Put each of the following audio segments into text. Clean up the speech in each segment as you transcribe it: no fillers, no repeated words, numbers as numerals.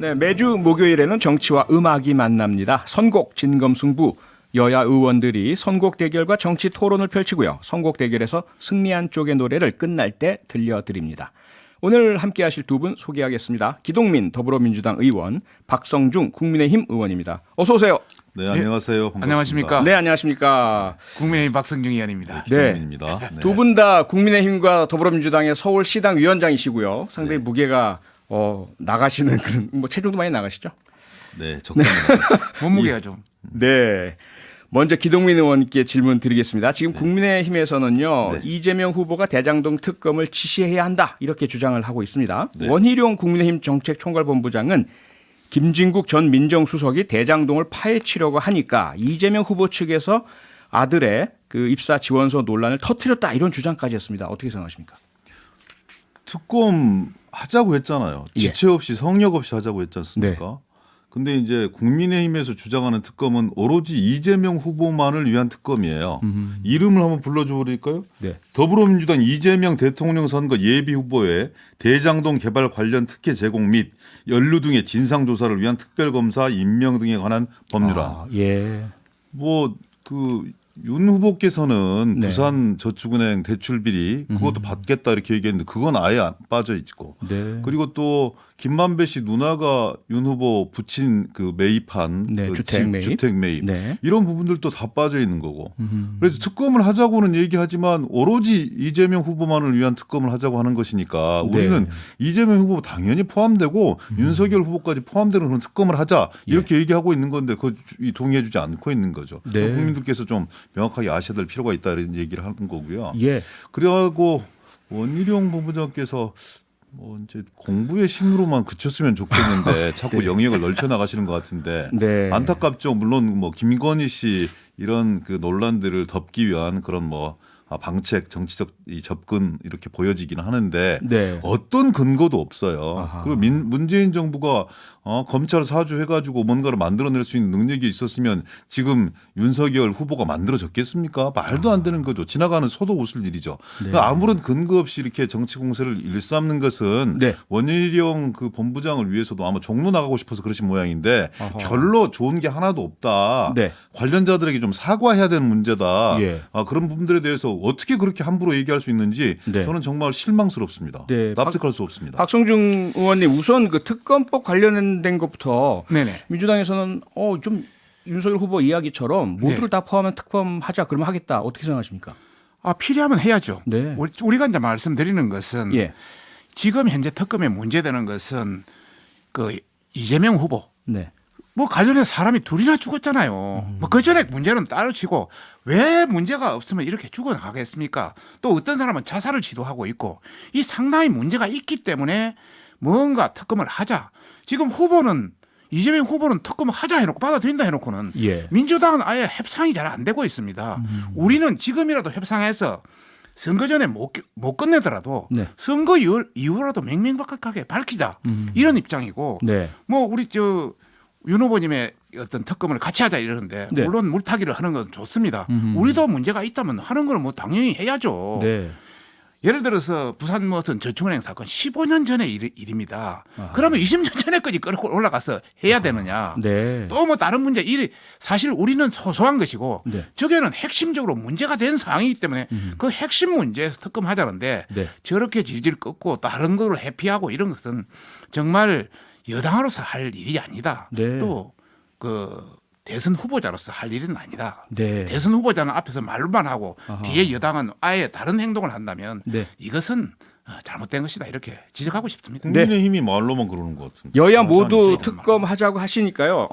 네, 매주 목요일에는 정치와 음악이 만납니다. 선곡 진검승부. 여야 의원들이 선곡 대결과 정치 토론을 펼치고요. 선곡 대결에서 승리한 쪽의 노래를 끝날 때 들려드립니다. 오늘 함께 하실 두 분 소개하겠습니다. 기동민 더불어민주당 의원, 박성중 국민의힘 의원입니다. 어서 오세요. 네, 안녕하세요. 반갑습니다. 안녕하십니까. 네, 안녕하십니까. 국민의힘 박성중 의원입니다. 기동민입니다. 네. 두 분 다 국민의힘과 더불어민주당의 서울시당 위원장이시고요. 상당히 무게가 나가시는 그런 체중도 많이 나가시죠? 네, 적당히. 몸무게가 좀. 네. 먼저 기동민 의원께 질문 드리겠습니다. 지금 국민의힘에서는요. 네. 이재명 후보가 대장동 특검을 지시해야 한다 이렇게 주장을 하고 있습니다. 네. 원희룡 국민의힘 정책총괄본부장은 김진국 전 민정수석이 대장동을 파헤치려고 하니까 이재명 후보 측에서 아들의 그 입사 지원서 논란을 터뜨렸다 이런 주장까지 했습니다. 어떻게 생각하십니까? 특검 하자고 했잖아요. 예. 지체 없이 성역 없이 하자고 했지 않습니까? 근데 이제 국민의힘에서 주장하는 특검은 오로지 이재명 후보만을 위한 특검이에요. 이름을 한번 불러줘 버릴까요? 네. 더불어민주당 이재명 대통령 선거 예비 후보의 대장동 개발 관련 특혜 제공 및 연루 등의 진상 조사를 위한 특별검사 임명 등에 관한 법률안. 예. 윤 후보께서는 네. 부산저축은행 대출 비리 그것도 받겠다 이렇게 얘기했는데 그건 아예 안 빠져 있고 네. 그리고 또 김만배 씨 누나가 윤 후보 부친 그 매입한 네, 그 주택 매입. 주택 매입 네. 이런 부분들도 다 빠져 있는 거고 그래서 특검을 하자고는 얘기하지만 오로지 이재명 후보만을 위한 특검을 하자고 하는 것이니까 우리는 네. 이재명 후보 당연히 포함되고 윤석열 후보까지 포함되는 그런 특검을 하자 이렇게 얘기하고 있는 건데 그 동의해주지 않고 있는 거죠. 네. 국민들께서 좀 명확하게 아셔야 될 필요가 있다 이런 얘기를 하는 거고요. 예. 그래가지고 원희룡 본부장께서 이제 공부의 힘으로만 그쳤으면 좋겠는데 자꾸 영역을 넓혀 나가시는 것 같은데 네. 안타깝죠. 물론 김건희 씨 이런 그 논란들을 덮기 위한 그런 방책, 정치적 이 접근 이렇게 보여지기는 하는데 네. 어떤 근거도 없어요. 아하. 그리고 문재인 정부가 검찰 사주해가지고 뭔가를 만들어낼 수 있는 능력이 있었으면 지금 윤석열 후보가 만들어졌겠습니까? 말도 안 되는 거죠. 지나가는 소도 웃을 일이죠. 네. 그러니까 아무런 근거 없이 이렇게 정치 공세를 일삼는 것은 네. 원희룡 그 본부장을 위해서도 아마 종로 나가고 싶어서 그러신 모양인데 아하. 별로 좋은 게 하나도 없다. 네. 관련자들에게 좀 사과해야 되는 문제다. 예. 그런 부분들에 대해서 어떻게 그렇게 함부로 얘기할 수 있는지 네. 저는 정말 실망스럽습니다. 네. 납득할 수 없습니다. 박성중 의원님 우선 그 특검법 관련된 것부터 네네. 민주당에서는 좀 윤석열 후보 이야기처럼 모두를 다 포함한 특검 하자 그러면 하겠다 어떻게 생각하십니까? 필요하면 해야죠. 네. 우리가 이제 말씀드리는 것은 예. 지금 현재 특검에 문제되는 것은 그 이재명 후보 네. 관련해서 사람이 둘이나 죽었잖아요. 그 전에 문제는 따로 치고 왜 문제가 없으면 이렇게 죽어나가겠습니까? 또 어떤 사람은 자살을 시도하고 있고 이 상당히 문제가 있기 때문에 뭔가 특검을 하자. 지금 이재명 후보는 특검을 하자 해놓고 받아들인다 해놓고는 예. 민주당은 아예 협상이 잘 안 되고 있습니다. 우리는 지금이라도 협상해서 선거 전에 못 끝내더라도 네. 선거 이후라도 맹맹박박하게 밝히자 이런 입장이고 네. 우리 윤 후보님의 어떤 특검을 같이 하자 이러는데 네. 물론 물타기를 하는 건 좋습니다. 우리도 문제가 있다면 하는 걸 당연히 해야죠. 네. 예를 들어서 부산 무슨 저축은행 사건 15년 전의 일입니다. 그러면 20년 전에까지 끌고 올라가서 해야 되느냐. 네. 또 다른 문제 사실 우리는 소소한 것이고 네. 저게는 핵심적으로 문제가 된 사항이기 때문에 그 핵심 문제에서 특검하자는데 네. 저렇게 질질 꺾고 다른 걸로 회피하고 이런 것은 정말 여당으로서 할 일이 아니다. 네. 또 대선 후보자로서 할 일은 아니다. 네. 대선 후보자는 앞에서 말만 하고 아하. 뒤에 여당은 아예 다른 행동을 한다면 네. 이것은 잘못된 것이다 이렇게 지적하고 싶습니다. 국민의힘이 말로만 그러는 것 같은데. 여야 모두 저는 특검 하자고 하시니까요.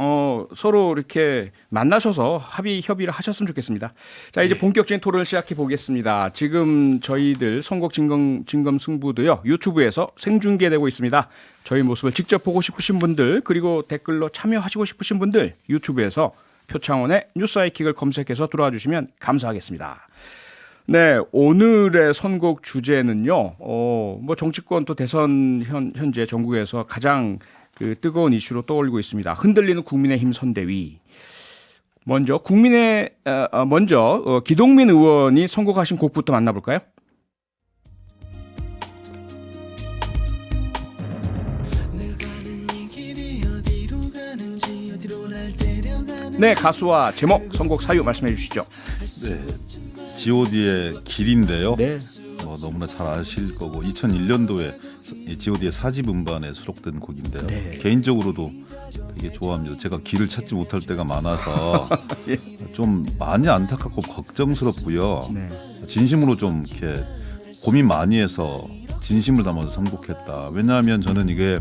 서로 이렇게 만나셔서 협의를 하셨으면 좋겠습니다. 자, 이제 본격적인 토론을 시작해 보겠습니다. 지금 저희들 선곡 진검 승부도요. 유튜브에서 생중계되고 있습니다. 저희 모습을 직접 보고 싶으신 분들 그리고 댓글로 참여하시고 싶으신 분들 유튜브에서 표창원의 뉴스 아이킥을 검색해서 들어와 주시면 감사하겠습니다. 네, 오늘의 선곡 주제는요. 정치권 또 대선 현재 전국에서 가장 그 뜨거운 이슈로 떠올리고 있습니다. 흔들리는 국민의힘 선대위. 먼저 기동민 의원이 선곡하신 곡부터 만나볼까요? 네, 가수와 제목, 선곡 사유 말씀해 주시죠. 네, G.O.D의 길인데요. 네. 너무나 잘 아실 거고 2001년도에 G.O.D의 4집 음반에 수록된 곡인데요. 네. 개인적으로도 되게 좋아합니다. 제가 길을 찾지 못할 때가 많아서 예. 좀 많이 안타깝고 걱정스럽고요. 네. 진심으로 좀 이렇게 고민 많이 해서 진심을 담아서 선곡했다. 왜냐하면 저는 이게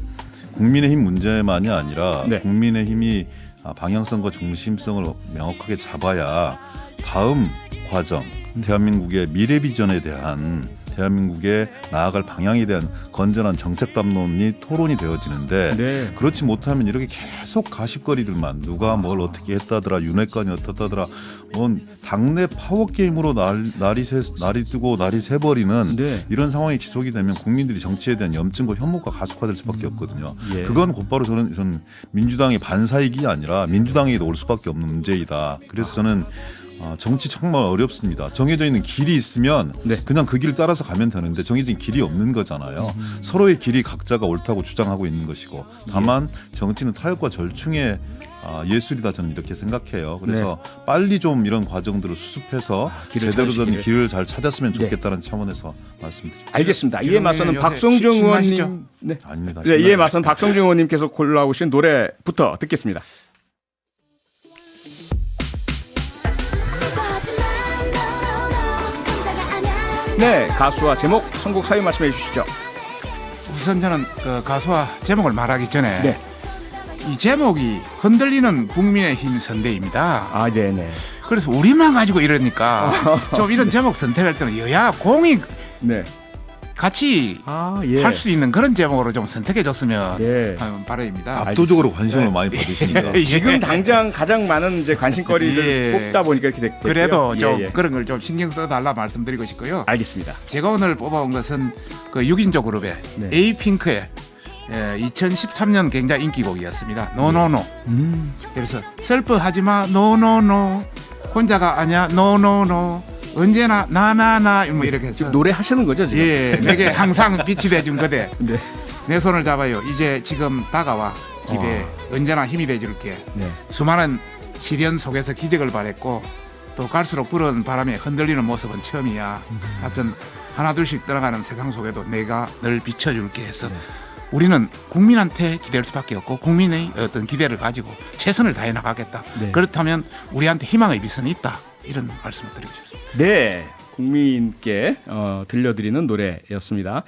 국민의힘 문제만이 아니라 네. 국민의힘이 방향성과 중심성을 명확하게 잡아야 다음 과정, 대한민국의 미래 비전에 대한 대한민국의 나아갈 방향에 대한 건전한 정책 담론이 토론이 되어지는데 네. 그렇지 못하면 이렇게 계속 가십거리들만 누가 뭘 어떻게 했다더라 윤핵관이 어떻다더라 뭔 당내 파워 게임으로 날이 뜨고 날이 새버리는 네. 이런 상황이 지속이 되면 국민들이 정치에 대한 염증과 혐오가 가속화될 수밖에 없거든요. 예. 그건 곧바로 저는 민주당의 반사이기 아니라 민주당에도 올 수밖에 없는 문제이다. 그래서 저는 정치 정말 어렵습니다. 정해져 있는 길이 있으면 네. 그냥 그 길을 따라서 가면 되는데 정해진 길이 없는 거잖아요. 서로의 길이 각자가 옳다고 주장하고 있는 것이고 다만 정치는 타협과 절충의 예술이다 저는 이렇게 생각해요. 그래서 빨리 좀 이런 과정들을 수습해서 길을 제대로 된 찾으시기를. 길을 잘 찾았으면 네. 좋겠다는 차원에서 말씀드립니다. 알겠습니다. 이에 기동의 맞서는 요새 박성중 신나시죠? 의원님, 네. 아닙니다. 네, 이에 맞선 박성중 의원님께서 골라오신 노래부터 듣겠습니다. 네, 가수와 제목, 선곡 사유 말씀해 주시죠. 우선 저는 그 가수와 제목을 말하기 전에 네. 이 제목이 흔들리는 국민의힘 선대입니다. 아, 네, 네. 그래서 우리만 가지고 이러니까 좀 이런 제목 선택할 때는 여야 공이 네. 같이 아, 예. 할 수 있는 그런 제목으로 좀 선택해 줬으면 네. 하는 바람입니다. 압도적으로 관심을 많이 받으시니까 예. 지금 당장 가장 많은 이제 관심거리를 예. 뽑다 보니까 이렇게 됐고요. 그래도 좀 예, 예. 그런 걸 좀 신경 써달라 말씀드리고 싶고요. 알겠습니다. 제가 오늘 뽑아온 것은 그 6인조 그룹의 네. 에이핑크의 2013년 굉장히 인기곡이었습니다. 노노노. 그래서 슬퍼하지마 노노노 혼자가 아니야 노노노 언제나 나나나 뭐 이렇게 해서 노래 하시는 거죠 지금? 예 내게 항상 빛이 돼준 그대 네. 내 손을 잡아요 이제 지금 다가와 기대 언제나 힘이 돼줄게 네. 수많은 시련 속에서 기적을 바랬고 또 갈수록 불은 바람에 흔들리는 모습은 처음이야. 하여튼 하나둘씩 떠나가는 세상 속에도 내가 널 비춰줄게 해서 우리는 국민한테 기댈 수밖에 없고 국민의 어떤 기대를 가지고 최선을 다해 나가겠다. 네. 그렇다면 우리한테 희망의 빛은 있다. 이런 말씀을 드리고 싶습니다. 네, 국민께 들려드리는 노래였습니다.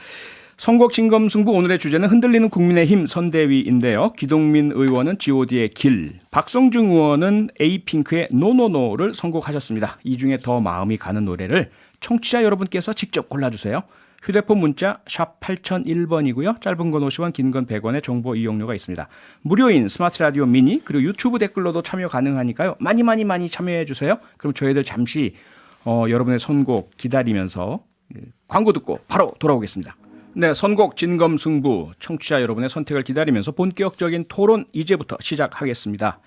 선곡 진검승부 오늘의 주제는 흔들리는 국민의힘 선대위인데요. 기동민 의원은 G.O.D의 길, 박성중 의원은 에이핑크의 노노노를 선곡하셨습니다. 이 중에 더 마음이 가는 노래를 청취자 여러분께서 직접 골라주세요. 휴대폰 문자 샵 8001번이고요. 짧은 건 50원, 긴 건 100원의 정보 이용료가 있습니다. 무료인 스마트 라디오 미니 그리고 유튜브 댓글로도 참여 가능하니까요. 많이 참여해 주세요. 그럼 저희들 잠시 여러분의 선곡 기다리면서 광고 듣고 바로 돌아오겠습니다. 네, 선곡 진검승부 청취자 여러분의 선택을 기다리면서 본격적인 토론 이제부터 시작하겠습니다.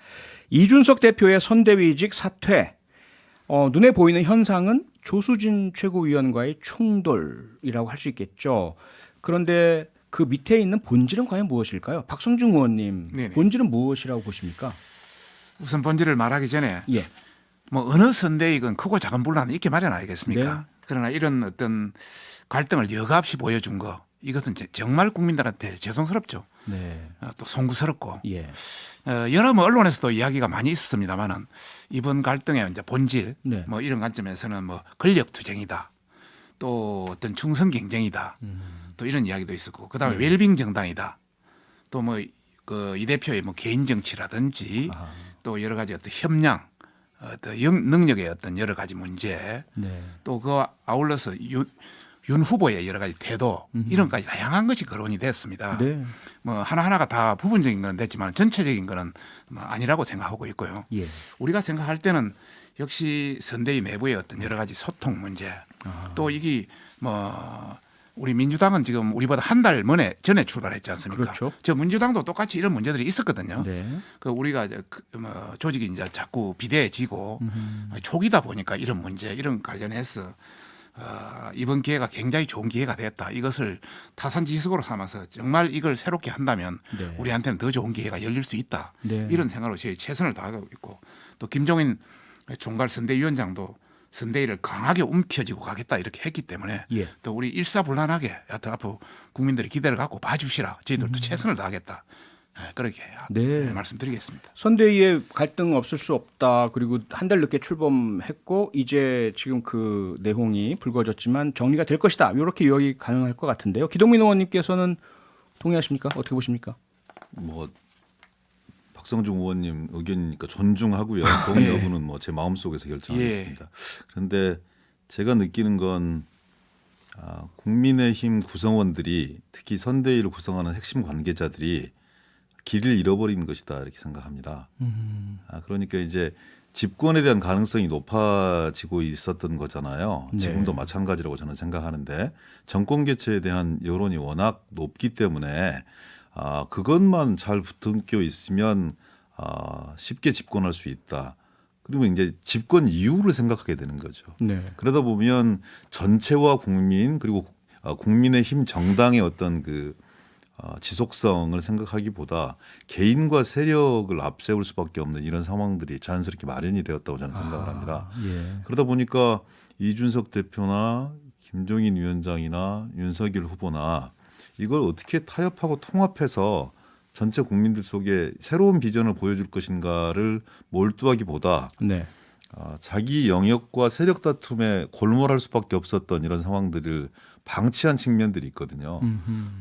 이준석 대표의 선대위직 사퇴. 눈에 보이는 현상은 조수진 최고위원과의 충돌이라고 할 수 있겠죠. 그런데 그 밑에 있는 본질은 과연 무엇일까요? 박성중 의원님, 네네. 본질은 무엇이라고 보십니까? 우선 본질을 말하기 전에 예. 뭐 어느 선대이건 크고 작은 분란은 있게 마련 아니겠습니까? 네. 그러나 이런 어떤 갈등을 여과없이 보여준 거 이것은 정말 국민들한테 죄송스럽죠. 네. 또 송구스럽고 예. 여러 언론에서도 이야기가 많이 있었습니다만은 이번 갈등의 이제 본질 네. 뭐 이런 관점에서는 뭐 권력 투쟁이다. 또 어떤 충성 경쟁이다. 또 이런 이야기도 있었고 그다음에 웰빙 정당이다. 또 뭐 그 이 대표의 뭐 개인 정치라든지 또 여러 가지 어떤 협량 어떤 능력의 어떤 여러 가지 문제 네. 또 그 아울러서 윤 후보의 여러 가지 태도 이런 까지 다양한 것이 거론이 됐습니다. 네. 뭐 하나하나가 다 부분적인 건 됐지만 전체적인 거는 뭐 아니라고 생각하고 있고요. 예. 우리가 생각할 때는 역시 선대위 내부의 어떤 여러 가지 소통 문제 또 이게 뭐 우리 민주당은 지금 우리보다 한 달 전에 출발했지 않습니까? 그렇죠. 저 민주당도 똑같이 이런 문제들이 있었거든요. 네. 그 우리가 뭐 조직이 이제 자꾸 비대해지고 초기다 보니까 이런 문제 이런 관련해서 이번 기회가 굉장히 좋은 기회가 되었다. 이것을 타산지석으로 삼아서 정말 이걸 새롭게 한다면 네. 우리한테는 더 좋은 기회가 열릴 수 있다. 네. 이런 생각으로 저희 최선을 다하고 있고 또 김종인 총괄 선대위원장도 선대위를 강하게 움켜쥐고 가겠다 이렇게 했기 때문에 예. 또 우리 일사불란하게 하여튼 앞으로 국민들이 기대를 갖고 봐주시라. 저희들도 최선을 다하겠다. 그렇게 네. 말씀드리겠습니다. 선대위에 갈등 없을 수 없다. 그리고 한 달 늦게 출범했고 이제 지금 그 내홍이 불거졌지만 정리가 될 것이다. 이렇게 요약이 가능할 것 같은데요. 기동민 의원님께서는 동의하십니까? 어떻게 보십니까? 뭐 박성중 의원님 의견이니까 존중하고요. 동의 여부는 뭐 제 마음속에서 결정하겠습니다. 그런데 제가 느끼는 건 국민의힘 구성원들이 특히 선대위를 구성하는 핵심 관계자들이 길을 잃어버린 것이다 이렇게 생각합니다. 그러니까 이제 집권에 대한 가능성이 높아지고 있었던 거잖아요. 네. 지금도 마찬가지라고 저는 생각하는데 정권 교체에 대한 여론이 워낙 높기 때문에 그것만 잘 붙들겨 있으면 쉽게 집권할 수 있다. 그리고 이제 집권 이유를 생각하게 되는 거죠. 네. 그러다 보면 전체와 국민 그리고 국민의힘 정당의 어떤 그 지속성을 생각하기보다 개인과 세력을 앞세울 수밖에 없는 이런 상황들이 자연스럽게 마련이 되었다고 저는 생각을 합니다. 예. 그러다 보니까 이준석 대표나 김종인 위원장이나 윤석열 후보나 이걸 어떻게 타협하고 통합해서 전체 국민들 속에 새로운 비전을 보여줄 것인가를 몰두하기보다 네. 자기 영역과 세력 다툼에 골몰할 수밖에 없었던 이런 상황들을 방치한 측면들이 있거든요.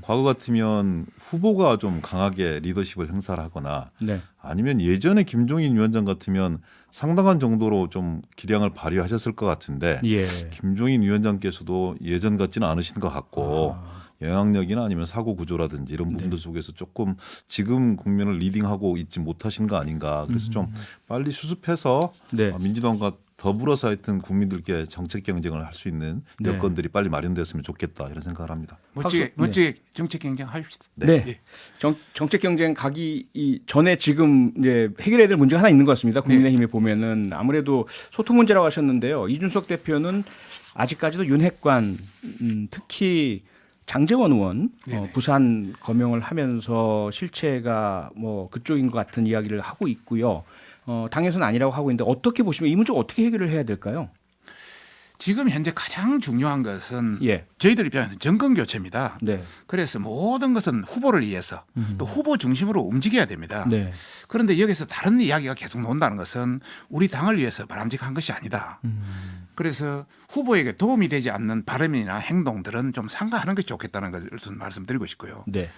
과거 같으면 후보가 좀 강하게 리더십을 행사를 하거나 네. 아니면 예전에 김종인 위원장 같으면 상당한 정도로 좀 기량을 발휘하셨을 것 같은데 예. 김종인 위원장께서도 예전 같지는 않으신 것 같고 영향력이나 아니면 사고 구조라든지 이런 부분들 속에서 조금 지금 국면을 리딩하고 있지 못하신 거 아닌가. 그래서 좀 빨리 수습해서 네. 민주당과 더불어서 하여튼 국민들께 정책 경쟁을 할 수 있는 네. 여건들이 빨리 마련됐으면 좋겠다 이런 생각을 합니다. 멋지게 정책 경쟁합시다. 네. 예. 정책 경쟁 가기 전에 지금 이제 해결해야 될 문제가 하나 있는 것 같습니다. 국민의힘에 보면은 아무래도 소통 문제라고 하셨는데요. 이준석 대표는 아직까지도 윤핵관 특히 장제원 의원 부산 거명을 하면서 실체가 뭐 그쪽인 것 같은 이야기를 하고 있고요. 당에서는 아니라고 하고 있는데 어떻게 보시면 이 문제 어떻게 해결을 해야 될까요? 지금 현재 가장 중요한 것은 예. 저희들 입장에서 정권 교체입니다. 네. 그래서 모든 것은 후보를 위해서 또 후보 중심으로 움직여야 됩니다. 네. 그런데 여기서 다른 이야기가 계속 나온다는 것은 우리 당을 위해서 바람직한 것이 아니다. 그래서 후보에게 도움이 되지 않는 발언이나 행동들은 좀 삼가하는 것이 좋겠다는 것을 말씀드리고 싶고요. 네.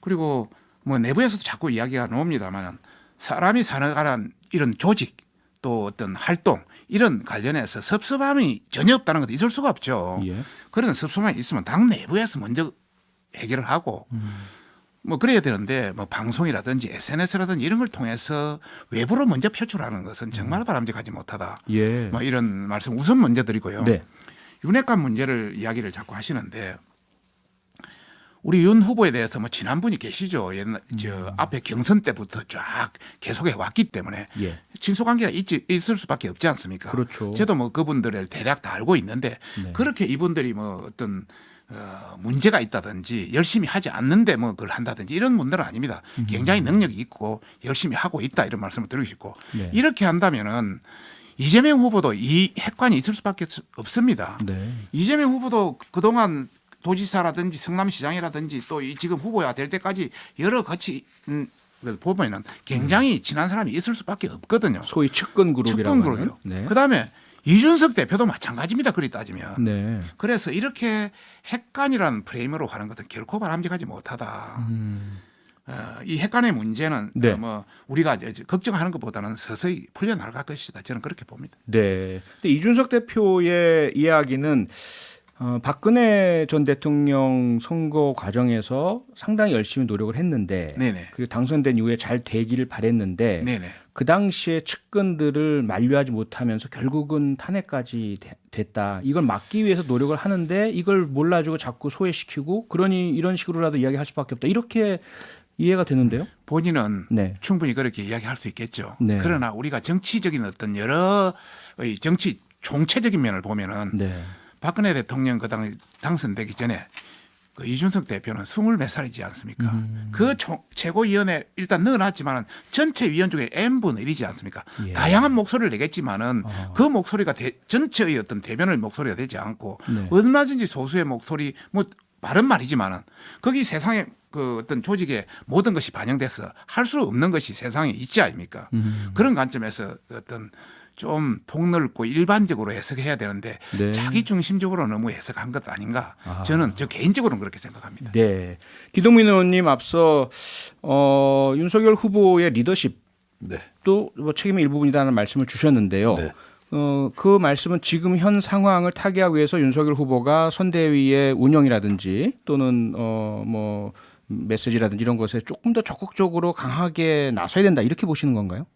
그리고 뭐 내부에서도 자꾸 이야기가 나옵니다만 사람이 살아가는 이런 조직 또 어떤 활동 이런 관련해서 섭섭함이 전혀 없다는 것도 있을 수가 없죠. 예. 그런 섭섭함이 있으면 당 내부에서 먼저 해결을 하고 뭐 그래야 되는데 뭐 방송이라든지 SNS라든지 이런 걸 통해서 외부로 먼저 표출하는 것은 정말 바람직하지 못하다. 예. 뭐 이런 말씀 우선 먼저 드리고요. 네. 윤핵관 문제를 이야기를 자꾸 하시는데 우리 윤 후보에 대해서 뭐 친한 분이 계시죠. 옛날 저 앞에 경선 때부터 쫙 계속해 왔기 때문에 예. 친소 관계가 있을 수밖에 없지 않습니까? 그렇죠. 저도 뭐 그분들을 대략 다 알고 있는데 네. 그렇게 이분들이 뭐 어떤 문제가 있다든지 열심히 하지 않는데 뭐 그걸 한다든지 이런 분들은 아닙니다. 굉장히 능력이 있고 열심히 하고 있다 이런 말씀을 드리고 싶고 네. 이렇게 한다면은 이재명 후보도 이 핵관이 있을 수밖에 없습니다. 네. 이재명 후보도 그동안 도지사라든지 성남시장이라든지 또 이 지금 후보가 될 때까지 여러 같이 보면은 굉장히 친한 사람이 있을 수밖에 없거든요. 소위 측근 그룹이라고 측근 하는. 그룹이요. 네. 그다음에 이준석 대표도 마찬가지입니다. 그리 따지면. 네. 그래서 이렇게 핵관이라는 프레임으로 하는 것은 결코 바람직하지 못하다. 이 핵관의 문제는 네. 뭐 우리가 이제 걱정하는 것보다는 서서히 풀려나갈 것이다. 저는 그렇게 봅니다. 네. 근데 이준석 대표의 이야기는 박근혜 전 대통령 선거 과정에서 상당히 열심히 노력을 했는데 네네. 그리고 당선된 이후에 잘 되기를 바랬는데 네네. 그 당시에 측근들을 만류하지 못하면서 결국은 탄핵까지 됐다. 이걸 막기 위해서 노력을 하는데 이걸 몰라주고 자꾸 소외시키고 그러니 이런 식으로라도 이야기할 수밖에 없다. 이렇게 이해가 되는데요. 본인은 네. 충분히 그렇게 이야기할 수 있겠죠. 네. 그러나 우리가 정치적인 어떤 여러 정치 총체적인 면을 보면은 네. 박근혜 대통령 그 당선되기 전에 그 이준석 대표는 20몇 살이지 않습니까? 그 최고위원회 일단 넣어놨지만은 전체 위원 중에 n분의 1이지 않습니까? 예. 다양한 목소리를 내겠지만은 그 목소리가 전체의 어떤 대변의 목소리가 되지 않고 네. 얼마든지 소수의 목소리 뭐 바른 말이지만은 거기 세상에 그 어떤 조직에 모든 것이 반영돼서 할 수 없는 것이 세상에 있지 아닙니까? 그런 관점에서 어떤 좀 폭넓고 일반적으로 해석해야 되는데 네. 자기 중심적으로 너무 해석한 것 아닌가? 아. 저는 저 개인적으로는 그렇게 생각합니다. 네. 기동민 의원님 앞서 윤석열 후보의 리더십도 네. 뭐 책임의 일부분이라는 말씀을 주셨는데요. 네. 그 말씀은 지금 현 상황을 타개하기 위해서 윤석열 후보가 선대위의 운영이라든지 또는 뭐 메시지라든지 이런 것에 조금 더 적극적으로 강하게 나서야 된다 이렇게 보시는 건가요?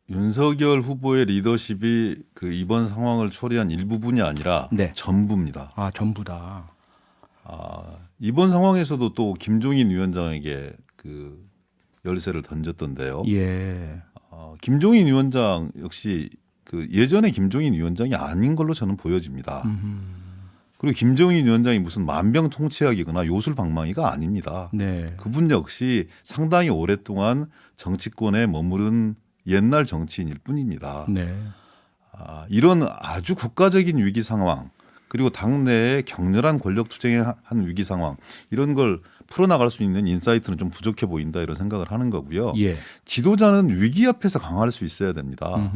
윤석열 후보의 리더십이 그 이번 상황을 초래한 일부분이 아니라 네. 전부입니다. 아 전부다. 이번 상황에서도 또 김종인 위원장에게 그 열쇠를 던졌던데요. 예. 김종인 위원장 역시 그 예전에 김종인 위원장이 아닌 걸로 저는 보여집니다. 그리고 김종인 위원장이 무슨 만병통치약이거나 요술방망이가 아닙니다. 네. 그분 역시 상당히 오랫동안 정치권에 머무른 옛날 정치인일 뿐입니다. 네. 이런 아주 국가적인 위기 상황 그리고 당내에 격렬한 권력 투쟁에 한 위기 상황 이런 걸 풀어나갈 수 있는 인사이트는 좀 부족해 보인다 이런 생각을 하는 거고요. 예. 지도자는 위기 앞에서 강할 수 있어야 됩니다.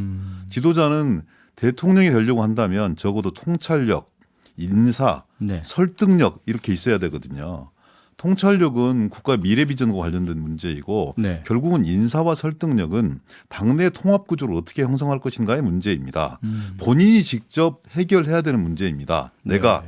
지도자는 대통령이 되려고 한다면 적어도 통찰력, 인사, 네. 설득력 이렇게 있어야 되거든요. 통찰력은 국가 미래 비전과 관련된 문제이고 네. 결국은 인사와 설득력은 당내 통합 구조를 어떻게 형성할 것인가의 문제입니다. 본인이 직접 해결해야 되는 문제입니다. 내가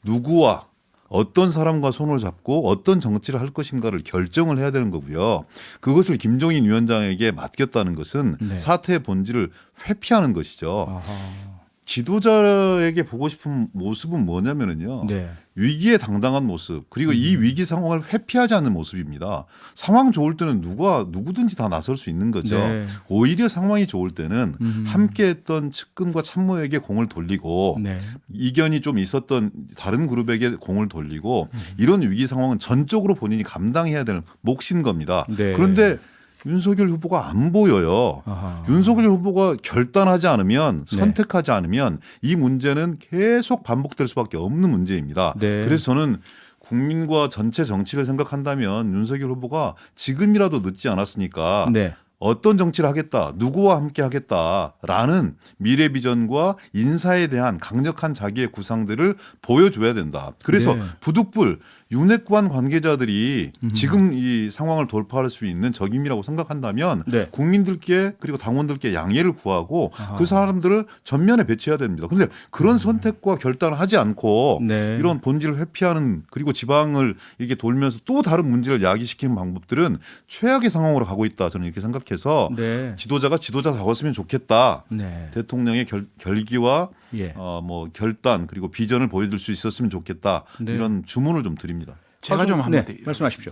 누구와 어떤 사람과 손을 잡고 어떤 정치를 할 것인가를 결정을 해야 되는 거고요. 그것을 김종인 위원장에게 맡겼다는 것은 네. 사태의 본질을 회피하는 것이죠. 아하. 지도자에게 보고 싶은 모습은 뭐냐면요. 네. 위기에 당당한 모습 그리고 이 위기 상황을 회피하지 않는 모습입니다. 상황 좋을 때는 누구든지 다 나설 수 있는 거죠. 네. 오히려 상황이 좋을 때는 함께했던 측근과 참모에게 공을 돌리고 네. 이견이 좀 있었던 다른 그룹에게 공을 돌리고 이런 위기 상황은 전적으로 본인이 감당해야 되는 몫인 겁니다. 네. 그런데 윤석열 후보가 안 보여요. 아하. 윤석열 후보가 결단하지 않으면 네. 선택하지 않으면 이 문제는 계속 반복될 수밖에 없는 문제입니다. 네. 그래서 저는 국민과 전체 정치를 생각한다면 윤석열 후보가 지금이라도 늦지 않았으니까 네. 어떤 정치를 하겠다, 누구와 함께 하겠다라는 미래 비전과 인사에 대한 강력한 자기의 구상들을 보여줘야 된다. 그래서 네. 부득불 윤핵관 관계자들이 지금 이 상황을 돌파할 수 있는 적임이라고 생각한다면 네. 국민들께 그리고 당원들께 양해를 구하고 그 사람들을 전면에 배치해야 됩니다. 그런데 그런 선택과 결단을 하지 않고 네. 이런 본질을 회피하는 그리고 지방을 이렇게 돌면서 또 다른 문제를 야기시키는 방법들은 최악의 상황으로 가고 있다. 저는 이렇게 생각해서 네. 지도자가 지도자다웠으면 좋겠다. 네. 대통령의 결기와 예. 뭐 결단 그리고 비전을 보여줄 수 있었으면 좋겠다. 네. 이런 주문을 좀 드립니다. 제가 좀 한번 네. 말씀하십시오.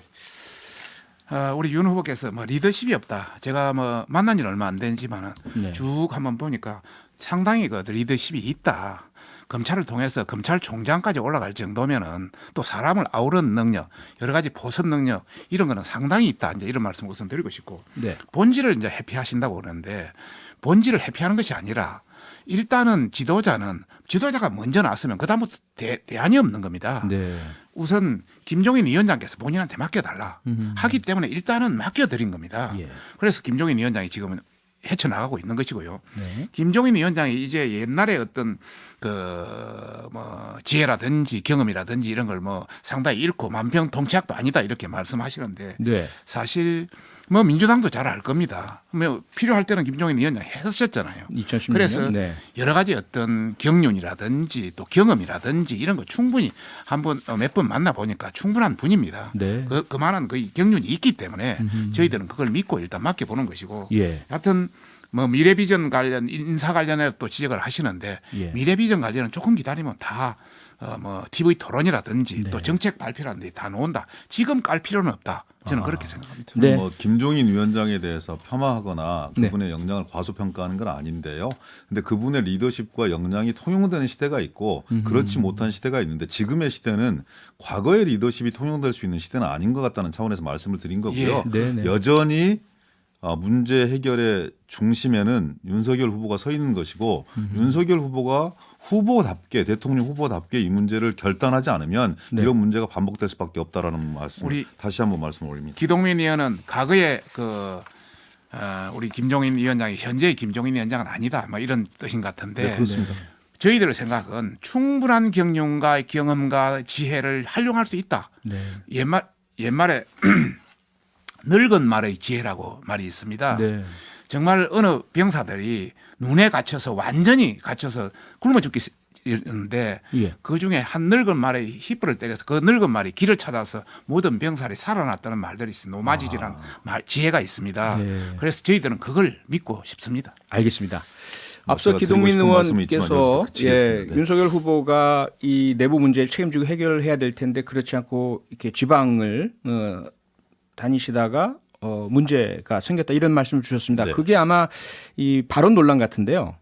우리 윤 후보께서 뭐 리더십이 없다. 제가 뭐 만난 지 얼마 안 되지만은 네. 쭉 한번 보니까 상당히 그 리더십이 있다. 검찰을 통해서 검찰총장까지 올라갈 정도면은 또 사람을 아우르는 능력, 여러 가지 보섭 능력 이런 거는 상당히 있다. 이제 이런 말씀 우선 드리고 싶고 네. 본질을 이제 회피하신다고 그러는데 본질을 회피하는 것이 아니라 일단은 지도자가 먼저 나서면 그다음부터 대안이 없는 겁니다. 네. 우선 김종인 위원장께서 본인한테 맡겨달라 하기 때문에 일단은 맡겨드린 겁니다. 예. 그래서 김종인 위원장이 지금은 헤쳐나가고 있는 것이고요. 네. 김종인 위원장이 이제 옛날에 어떤 지혜라든지 경험이라든지 이런 걸 뭐 상당히 잃고 만병통치약도 아니다 이렇게 말씀하시는데 네. 사실 뭐 민주당도 잘 알 겁니다. 뭐 필요할 때는 김종인 위원장 했었잖아요. 2016년. 그래서 네. 여러 가지 어떤 경륜이라든지 또 경험이라든지 이런 거 충분히 한번 몇 번 만나 보니까 충분한 분입니다. 네. 그만한 그 경륜이 있기 때문에 저희들은 그걸 믿고 일단 맡겨보는 것이고 예. 하여튼 뭐 미래비전 관련 인사 관련해서 또 지적을 하시는데 예. 미래비전 관련은 조금 기다리면 다 뭐 TV 토론이라든지 네. 또 정책 발표라든지 다 나온다. 지금 깔 필요는 없다. 저는 그렇게 생각합니다. 네. 뭐 김종인 위원장에 대해서 폄하하거나 네. 그분의 역량을 과소평가하는 건 아닌데요. 근데 그분의 리더십과 역량이 통용되는 시대가 있고 그렇지 못한 시대가 있는데 지금의 시대는 과거의 리더십이 통용될 수 있는 시대는 아닌 것 같다는 차원에서 말씀을 드린 거고요. 예. 네, 네. 여전히 문제 해결의 중심에는 윤석열 후보가 서 있는 것이고 윤석열 후보가 후보답게 대통령 후보답게 이 문제를 결단하지 않으면 네. 이런 문제가 반복될 수밖에 없다라는 말씀 우리 다시 한번 말씀을 올립니다. 기동민 의원은 과거에 우리 김종인 위원장이 현재의 김종인 위원장은 아니다. 뭐 이런 뜻인 것 같은데 네, 그렇습니다. 저희들의 생각은 충분한 경륜과 경험과 지혜를 활용할 수 있다. 네. 옛말에 늙은 말의 지혜라고 말이 있습니다. 네. 정말 어느 병사들이 눈에 갇혀서 완전히 갇혀서 굶어 죽겠는데 예. 그중에 한 늙은 말의 휘뿔을 때려서 그 늙은 말이 길을 찾아서 모든 병사들이 살아났다는 말들이 있어요. 노마질이라는 말 지혜가 있습니다. 네. 그래서 저희들은 그걸 믿고 싶습니다. 알겠습니다. 뭐 앞서 제가 드리고 기동민 싶은 말씀이 있지만 의원께서 여기서 그치겠습니다. 네. 윤석열 후보가 이 내부 문제를 책임지고 해결해야 될 텐데 그렇지 않고 이렇게 지방을 다니시다가 문제가 생겼다 이런 말씀을 주셨습니다. 네. 그게 아마 이 발언 논란 같은데요.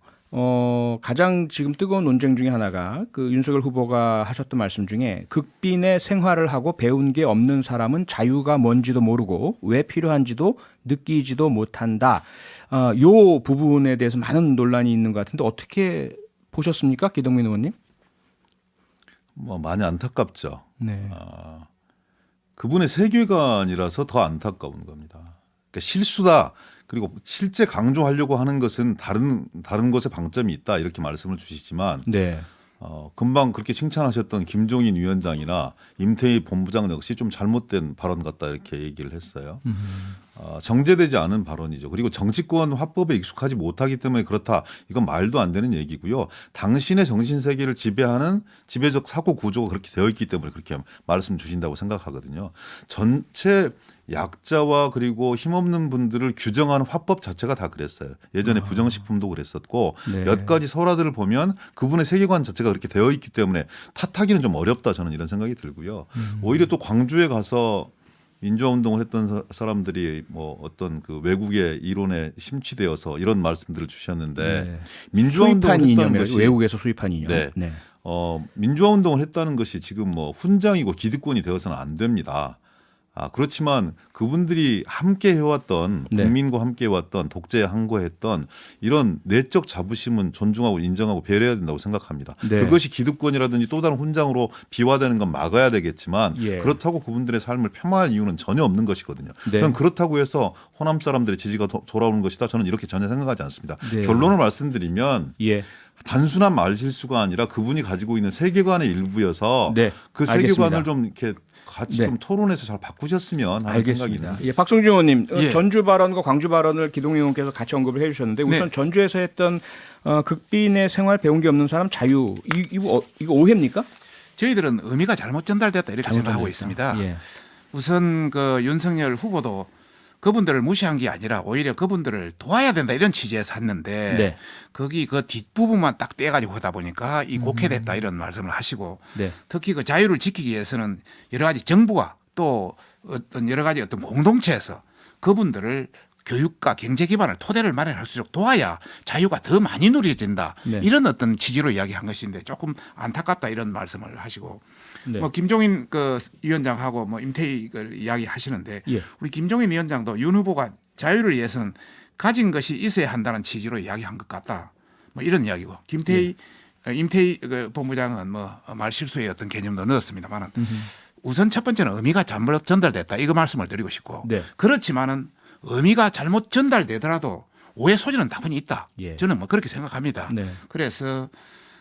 가장 지금 뜨거운 논쟁 중에 하나가 그 윤석열 후보가 하셨던 말씀 중에 극빈의 생활을 하고 배운 게 없는 사람은 자유가 뭔지도 모르고 왜 필요한지도 느끼지도 못한다. 요 부분에 대해서 많은 논란이 있는 것 같은데 어떻게 보셨습니까, 기동민 의원님? 뭐 많이 안타깝죠. 네. 그분의 세계관이라서 더 안타까운 겁니다. 그러니까 실수다. 그리고 실제 강조하려고 하는 것은 다른 것에 방점이 있다 이렇게 말씀을 주시지만 네. 금방 그렇게 칭찬하셨던 김종인 위원장이나 임태희 본부장 역시 좀 잘못된 발언 같다 이렇게 얘기를 했어요. 정제되지 않은 발언이죠. 그리고 정치권 화법에 익숙하지 못하기 때문에 그렇다. 이건 말도 안 되는 얘기고요. 당신의 정신 세계를 지배하는 지배적 사고 구조가 그렇게 되어 있기 때문에 그렇게 말씀 주신다고 생각하거든요. 전체 약자와 그리고 힘없는 분들을 규정하는 화법 자체가 다 그랬어요. 예전에 부정식품도 그랬었고 네. 몇 가지 설화들을 보면 그분의 세계관 자체가 그렇게 되어 있기 때문에 탓하기는 좀 어렵다 저는 이런 생각이 들고요. 오히려 또 광주에 가서 민주화운동을 했던 사람들이 뭐 어떤 그 외국의 이론에 심취되어서 이런 말씀들을 주셨는데 네. 민주화운동을 수입한 했다는 이념이라고 것이 외국에서 수입한 이념. 네. 네. 민주화운동을 했다는 것이 지금 뭐 훈장이고 기득권이 되어서는 안 됩니다. 그렇지만 그분들이 함께 해왔던 네. 국민과 함께 해왔던 독재에 항거했던 이런 내적 자부심은 존중하고 인정하고 배려해야 된다고 생각합니다. 네. 그것이 기득권이라든지 또 다른 훈장으로 비화되는 건 막아야 되겠지만 예. 그렇다고 그분들의 삶을 폄하할 이유는 전혀 없는 것이거든요. 네. 저는 그렇다고 해서 호남 사람들의 지지가 돌아오는 것이다. 저는 이렇게 전혀 생각하지 않습니다. 네. 결론을 말씀드리면 예. 단순한 말실수가 아니라 그분이 가지고 있는 세계관의 일부여서 네. 그 알겠습니다. 세계관을 좀 이렇게 같이 네. 좀 토론해서 잘 바꾸셨으면 하는 생각이 알겠습니다. 듭니다. 예, 박성준 의원님, 예. 전주 발언과 광주 발언을 기동민 의원께서 같이 언급을 해주셨는데 우선 네. 전주에서 했던 극빈의 생활 배운 게 없는 사람 자유 이거 오해입니까? 저희들은 의미가 잘못 전달됐다 이렇게 생각하고 있습니다. 예. 우선 그 윤석열 후보도 그분들을 무시한 게 아니라 오히려 그분들을 도와야 된다 이런 취지에서 했는데 네. 거기 그 뒷부분만 딱 떼가지고 하다 보니까 이 곡해됐다 이런 말씀을 하시고 네. 특히 그 자유를 지키기 위해서는 여러 가지 정부와 또 어떤 여러 가지 어떤 공동체에서 그분들을 교육과 경제 기반을 토대를 마련할 수 있도록 도와야 자유가 더 많이 누려진다. 네. 이런 어떤 취지로 이야기한 것인데 조금 안타깝다 이런 말씀을 하시고 네. 뭐 김종인 그 위원장하고 뭐 임태희 그 이야기 하시는데 예. 우리 김종인 위원장도 윤 후보가 자유를 위해서는 가진 것이 있어야 한다는 취지로 이야기한 것 같다. 뭐 이런 이야기고 임태희 그 본부장은 뭐 말 실수의 어떤 개념도 넣었습니다만은 우선 첫 번째는 의미가 잘못 전달됐다 이거 말씀을 드리고 싶고 네. 그렇지만은 의미가 잘못 전달되더라도 오해 소지는 다분히 있다. 예. 저는 뭐 그렇게 생각합니다. 네. 그래서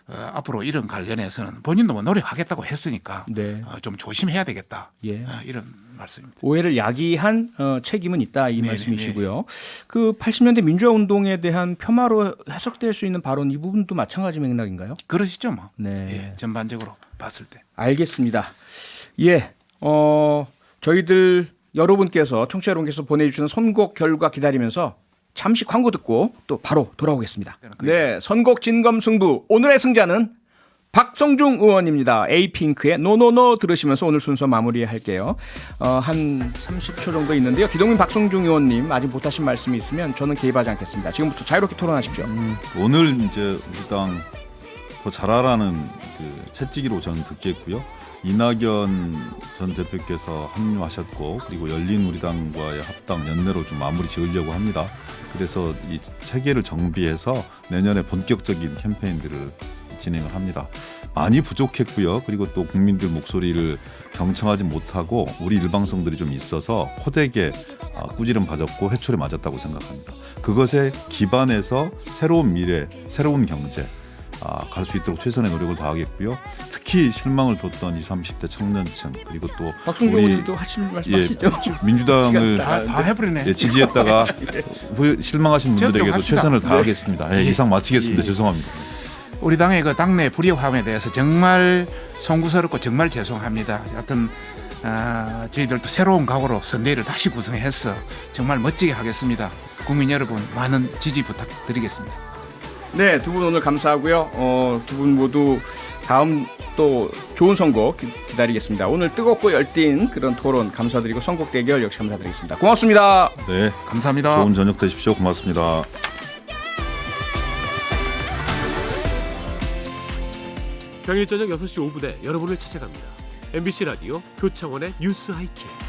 앞으로 이런 관련해서는 본인도 뭐 노력하겠다고 했으니까 네. 좀 조심해야 되겠다. 예. 이런 말씀입니다. 오해를 야기한 책임은 있다 이 네네네. 말씀이시고요. 그 80년대 민주화 운동에 대한 폄하로 해석될 수 있는 발언 이 부분도 마찬가지 맥락인가요? 그러시죠, 뭐. 네. 예, 전반적으로 봤을 때. 알겠습니다. 예, 저희들 여러분께서 청취자 여러분께서 보내주시는 선곡 결과 기다리면서 잠시 광고 듣고 또 바로 돌아오겠습니다. 네, 선곡 진검승부 오늘의 승자는 박성중 의원입니다. 에이핑크의 노노노 들으시면서 오늘 순서 마무리할게요. 한 30초 정도 있는데요. 기동민 박성중 의원님 아직 못하신 말씀이 있으면 저는 개입하지 않겠습니다. 지금부터 자유롭게 토론하십시오. 오늘 이제 우리 당 더 잘하라는 그 채찍이로 저는 듣겠고요. 이낙연 전 대표께서 합류하셨고 그리고 열린우리당과의 합당 연내로 좀 마무리 지으려고 합니다. 그래서 이 체계를 정비해서 내년에 본격적인 캠페인들을 진행을 합니다. 많이 부족했고요. 그리고 또 국민들 목소리를 경청하지 못하고 우리 일방성들이 좀 있어서 호되게 꾸지름 받았고 회초리 맞았다고 생각합니다. 그것에 기반해서 새로운 미래, 새로운 경제 갈 수 있도록 최선의 노력을 다하겠고요. 특히 실망을 줬던 20, 30대 청년층 그리고 또 박성중 의원님도 하실 말씀하시죠. 민주당을 다 해버리네. 지지했다가 실망하신 분들에게도 합시다. 최선을 다하겠습니다. 이상 마치겠습니다. 죄송합니다. 우리 당의 그 당내 불이함에 대해서 정말 송구스럽고 정말 죄송합니다. 하여튼 저희들도 새로운 각오로 선대위를 다시 구성해서 정말 멋지게 하겠습니다. 국민 여러분 많은 지지 부탁드리겠습니다. 네, 두 분 오늘 감사하고요. 두 분 모두 다음 또 좋은 선곡 기다리겠습니다. 오늘 뜨겁고 열띤 그런 토론 감사드리고 선곡 대결 역시 감사드리겠습니다. 고맙습니다. 네, 감사합니다. 좋은 저녁 되십시오. 고맙습니다. 평일 저녁 6시 5분에 여러분을 찾아갑니다. MBC 라디오 표창원의 뉴스 하이킥.